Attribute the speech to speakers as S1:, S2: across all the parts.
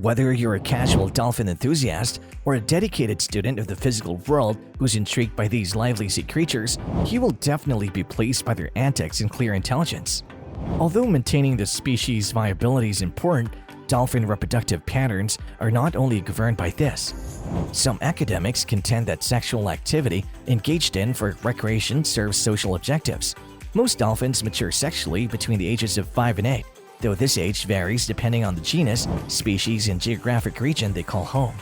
S1: Whether you're a casual dolphin enthusiast or a dedicated student of the physical world who's intrigued by these lively sea creatures, you will definitely be pleased by their antics and clear intelligence. Although maintaining the species' viability is important, dolphin reproductive patterns are not only governed by this. Some academics contend that sexual activity engaged in for recreation serves social objectives. Most dolphins mature sexually between the ages of 5 and 8, though this age varies depending on the genus, species, and geographic region they call home.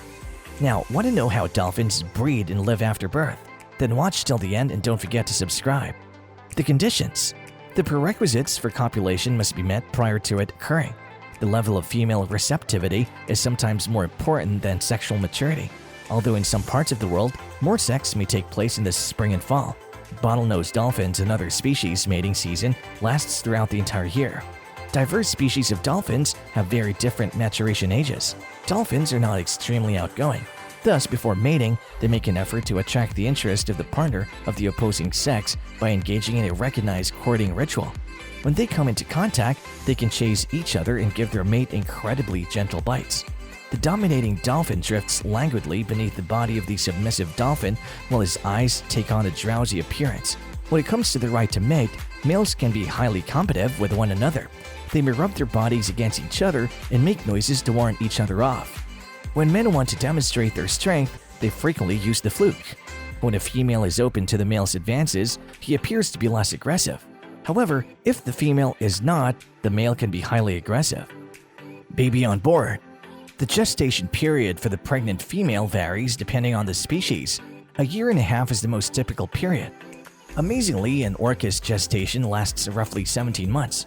S1: Now, want to know how dolphins breed and live after birth? Then watch till the end and don't forget to subscribe. The conditions. The prerequisites for copulation must be met prior to it occurring. The level of female receptivity is sometimes more important than sexual maturity, although in some parts of the world, more sex may take place in the spring and fall. Bottlenose dolphins and other species' mating season lasts throughout the entire year. Diverse species of dolphins have very different maturation ages. Dolphins are not extremely outgoing. Thus, before mating, they make an effort to attract the interest of the partner of the opposing sex by engaging in a recognized courting ritual. When they come into contact, they can chase each other and give their mate incredibly gentle bites. The dominating dolphin drifts languidly beneath the body of the submissive dolphin while his eyes take on a drowsy appearance. When it comes to the right to mate, males can be highly competitive with one another. They may rub their bodies against each other and make noises to warn each other off. When men want to demonstrate their strength, they frequently use the fluke. When a female is open to the male's advances, he appears to be less aggressive. However, if the female is not, the male can be highly aggressive. Baby on board. The gestation period for the pregnant female varies depending on the species. A year and a half is the most typical period. Amazingly, an orca's gestation lasts roughly 17 months.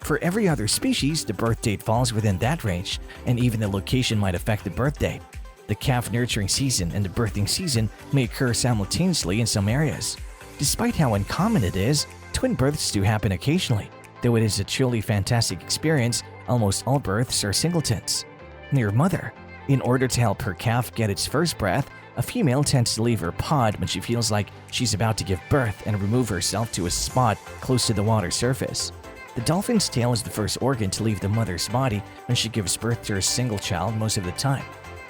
S1: For every other species, the birth date falls within that range, and even the location might affect the birth date. The calf nurturing season and the birthing season may occur simultaneously in some areas. Despite how uncommon it is, twin births do happen occasionally. Though it is a truly fantastic experience, almost all births are singletons. Near mother. In order to help her calf get its first breath, a female tends to leave her pod when she feels like she's about to give birth and remove herself to a spot close to the water surface. The dolphin's tail is the first organ to leave the mother's body when she gives birth to her single child most of the time.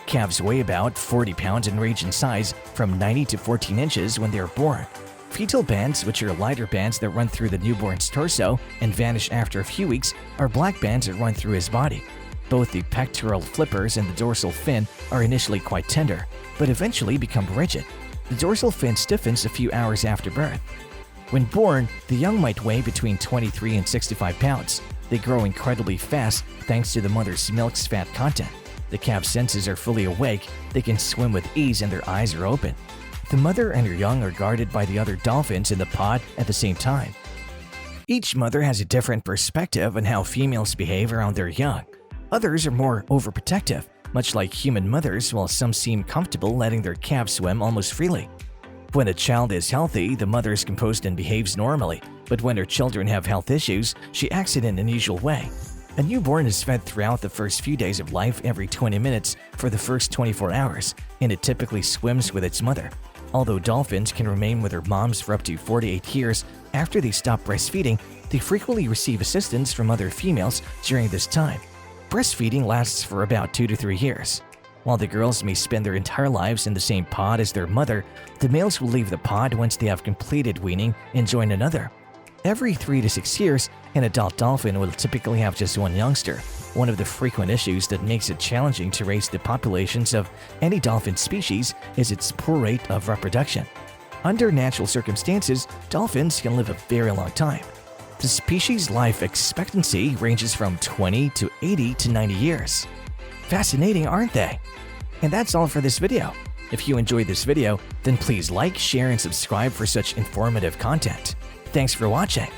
S1: Calves weigh about 40 pounds and range in size from 90 to 14 inches when they are born. Fetal bands, which are lighter bands that run through the newborn's torso and vanish after a few weeks, are black bands that run through his body. Both the pectoral flippers and the dorsal fin are initially quite tender, but eventually become rigid. The dorsal fin stiffens a few hours after birth. When born, the young might weigh between 23 and 65 pounds. They grow incredibly fast thanks to the mother's milk's fat content. The calf's senses are fully awake, they can swim with ease and their eyes are open. The mother and her young are guarded by the other dolphins in the pod at the same time. Each mother has a different perspective on how females behave around their young. Others are more overprotective, much like human mothers, while some seem comfortable letting their calves swim almost freely. When a child is healthy, the mother is composed and behaves normally, but when her children have health issues, she acts in an unusual way. A newborn is fed throughout the first few days of life every 20 minutes for the first 24 hours, and it typically swims with its mother. Although dolphins can remain with their moms for up to 48 years after they stop breastfeeding, they frequently receive assistance from other females during this time. Breastfeeding lasts for about 2 to 3 years. While the girls may spend their entire lives in the same pod as their mother, the males will leave the pod once they have completed weaning and join another. Every 3 to 6 years, an adult dolphin will typically have just one youngster. One of the frequent issues that makes it challenging to raise the populations of any dolphin species is its poor rate of reproduction. Under natural circumstances, dolphins can live a very long time. The species' life expectancy ranges from 20 to 80 to 90 years. Fascinating, aren't they? And that's all for this video. If you enjoyed this video, then please like, share, and subscribe for such informative content. Thanks for watching.